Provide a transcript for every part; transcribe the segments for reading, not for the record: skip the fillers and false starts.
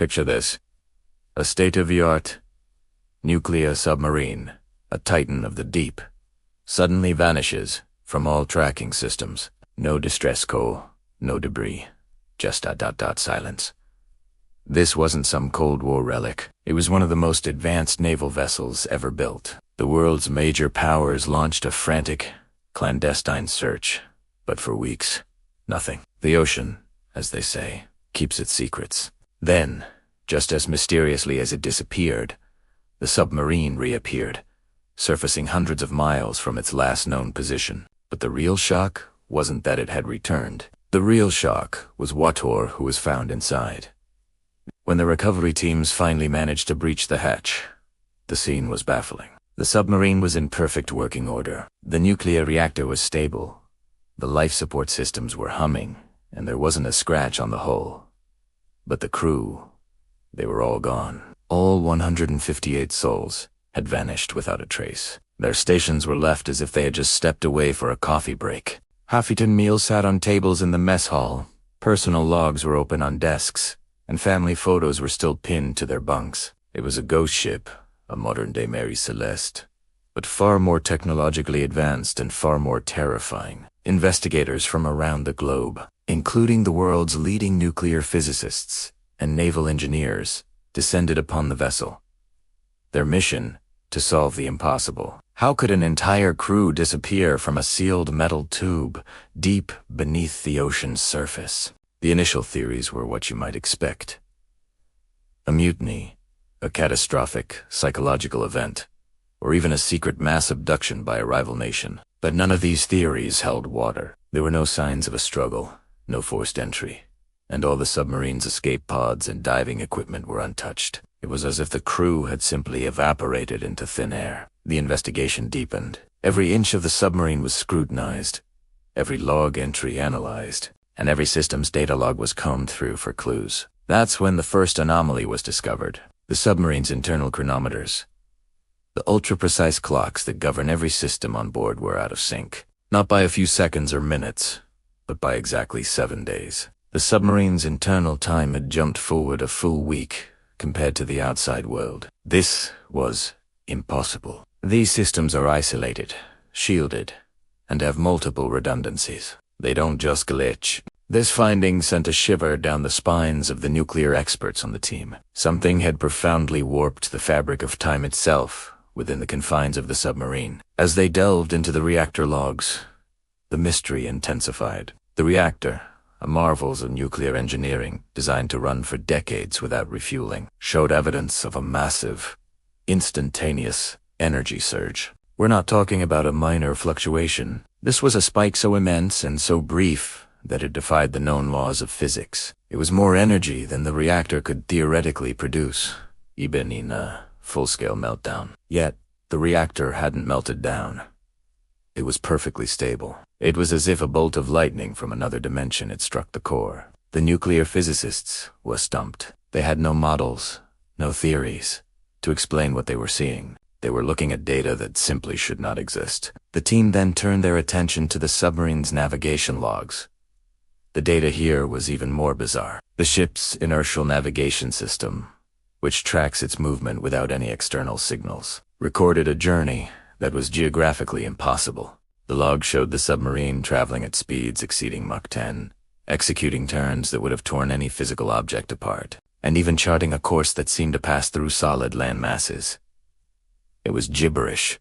Picture this. A state-of-the-art nuclear submarine, a titan of the deep, suddenly vanishes from all tracking systems. No distress call, no debris, just silence. This wasn't some Cold War relic. It was one of the most advanced naval vessels ever built. The world's major powers launched a frantic, clandestine search, but for weeks, nothing. The ocean, as they say, keeps its secrets. Then, just as mysteriously as it disappeared, the submarine reappeared, surfacing hundreds of miles from its last known position. But the real shock wasn't that it had returned. The real shock was Wator, who was found inside. When the recovery teams finally managed to breach the hatch, the scene was baffling. The submarine was in perfect working order. The nuclear reactor was stable. The life support systems were humming, and there wasn't a scratch on the hull. But the crew, they were all gone. All 158 souls had vanished without a trace. Their stations were left as if they had just stepped away for a coffee break. Half-eaten meals sat on tables in the mess hall. Personal logs were open on desks, and family photos were still pinned to their bunks. It was a ghost ship, a modern-day Mary Celeste, but far more technologically advanced and far more terrifying. Investigators from around the globe, including the world's leading nuclear physicists and naval engineers, descended upon the vessel. Their mission, to solve the impossible. How could an entire crew disappear from a sealed metal tube deep beneath the ocean's surface? The initial theories were what you might expect. A mutiny, a catastrophic psychological event, or even a secret mass abduction by a rival nation. But none of these theories held water. There were no signs of a struggle, no forced entry, and all the submarine's escape pods and diving equipment were untouched. It was as if the crew had simply evaporated into thin air. The investigation deepened. Every inch of the submarine was scrutinized, every log entry analyzed, and every system's data log was combed through for clues. That's when the first anomaly was discovered. The submarine's internal chronometers. The ultra-precise clocks that govern every system on board were out of sync. Not by a few seconds or minutes, but by exactly 7 days. The submarine's internal time had jumped forward a full week compared to the outside world. This was impossible. These systems are isolated, shielded, and have multiple redundancies. They don't just glitch. This finding sent a shiver down the spines of the nuclear experts on the team. Something had profoundly warped the fabric of time itself within the confines of the submarine. As they delved into the reactor logs, the mystery intensified. The reactor, a marvel of nuclear engineering designed to run for decades without refueling, showed evidence of a massive, instantaneous energy surge. We're not talking about a minor fluctuation. This was a spike so immense and so brief that it defied the known laws of physics. It was more energy than the reactor could theoretically produce, even in a full-scale meltdown. Yet, the reactor hadn't melted down. It was perfectly stable. It was as if a bolt of lightning from another dimension had struck the core. The nuclear physicists were stumped. They had no models, no theories, to explain what they were seeing. They were looking at data that simply should not exist. The team then turned their attention to the submarine's navigation logs. The data here was even more bizarre. The ship's inertial navigation system, which tracks its movement without any external signals, recorded a journey that was geographically impossible. The log showed the submarine traveling at speeds exceeding Mach 10, executing turns that would have torn any physical object apart, and even charting a course that seemed to pass through solid land masses. It was gibberish.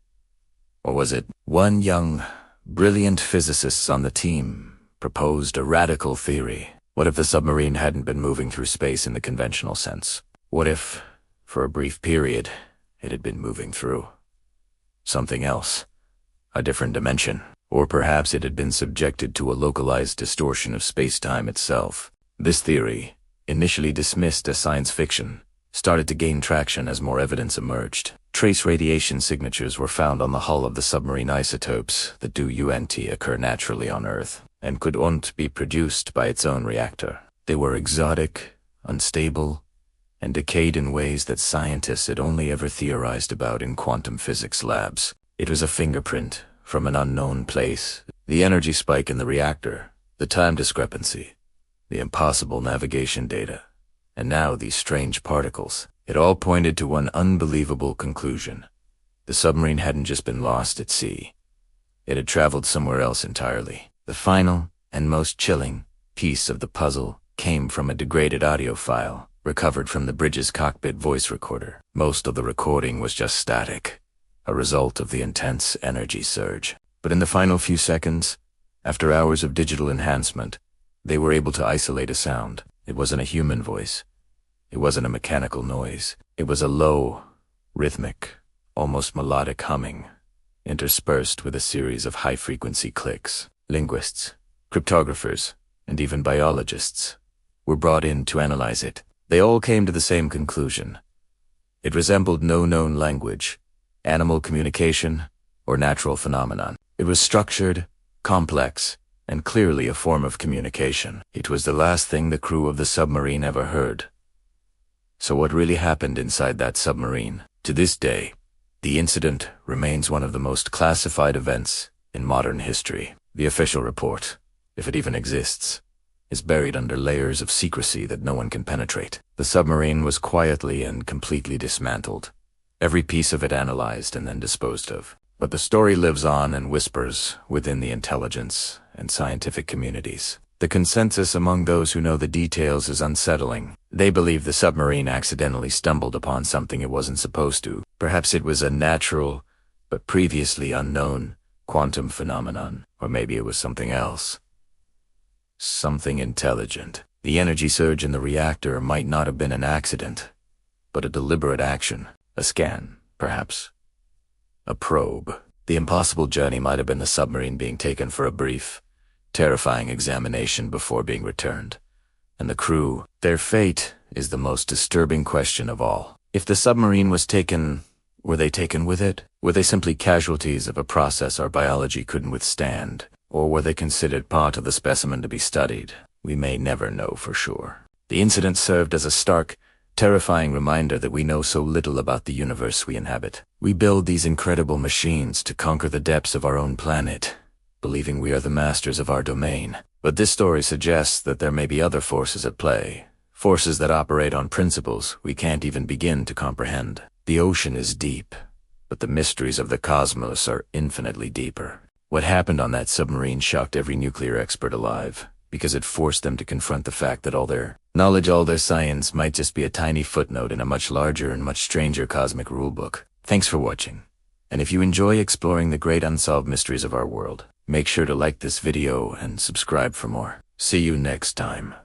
Or was it? One young, brilliant physicist on the team proposed a radical theory. What if the submarine hadn't been moving through space in the conventional sense? What if, for a brief period, it had been moving through something else? A different dimension. Or perhaps it had been subjected to a localized distortion of space-time itself. This theory, initially dismissed as science fiction, started to gain traction as more evidence emerged. Trace radiation signatures were found on the hull of the submarine isotopes that do occur naturally on Earth, and could be produced by its own reactor. They were exotic, unstable, and decayed in ways that scientists had only ever theorized about in quantum physics labs. It was a fingerprint from an unknown place. The energy spike in the reactor, the time discrepancy, the impossible navigation data, And now these strange particles. It all pointed to one unbelievable conclusion. The submarine hadn't just been lost at sea. It had traveled somewhere else entirely. The final and most chilling piece of the puzzle came from a degraded audio file recovered from the bridge's cockpit voice recorder. Most of the recording was just static, a result of the intense energy surge. But in the final few seconds, after hours of digital enhancement, they were able to isolate a sound. It wasn't a human voice. It wasn't a mechanical noise. It was a low, rhythmic, almost melodic humming, interspersed with a series of high-frequency clicks. Linguists, cryptographers, and even biologists were brought in to analyze it. They all came to the same conclusion. It resembled no known language, animal communication, or natural phenomenon. It was structured, complex, and clearly a form of communication. It was the last thing the crew of the submarine ever heard. So what really happened inside that submarine? To this day, the incident remains one of the most classified events in modern history. The official report, if it even exists, is buried under layers of secrecy that no one can penetrate. The submarine was quietly and completely dismantled, every piece of it analyzed and then disposed of. But the story lives on and whispers within the intelligence and scientific communities. The consensus among those who know the details is unsettling. They believe the submarine accidentally stumbled upon something it wasn't supposed to. Perhaps it was a natural, but previously unknown, quantum phenomenon. Or maybe it was something else. Something intelligent. The energy surge in the reactor might not have been an accident, but a deliberate action. A scan, perhaps. A probe. The impossible journey might have been the submarine being taken for a brief, terrifying examination before being returned. And the crew, their fate is the most disturbing question of all. If the submarine was taken, were they taken with it? Were they simply casualties of a process our biology couldn't withstand? Or were they considered part of the specimen to be studied? We may never know for sure. The incident served as a stark, terrifying reminder that we know so little about the universe we inhabit. We build these incredible machines to conquer the depths of our own planet, believing we are the masters of our domain. But this story suggests that there may be other forces at play, forces that operate on principles we can't even begin to comprehend. The ocean is deep, but the mysteries of the cosmos are infinitely deeper. What happened on that submarine shocked every nuclear expert alive, because it forced them to confront the fact that all their knowledge, all their science, might just be a tiny footnote in a much larger and much stranger cosmic rulebook. Thanks for watching. And if you enjoy exploring the great unsolved mysteries of our world, make sure to like this video and subscribe for more. See you next time.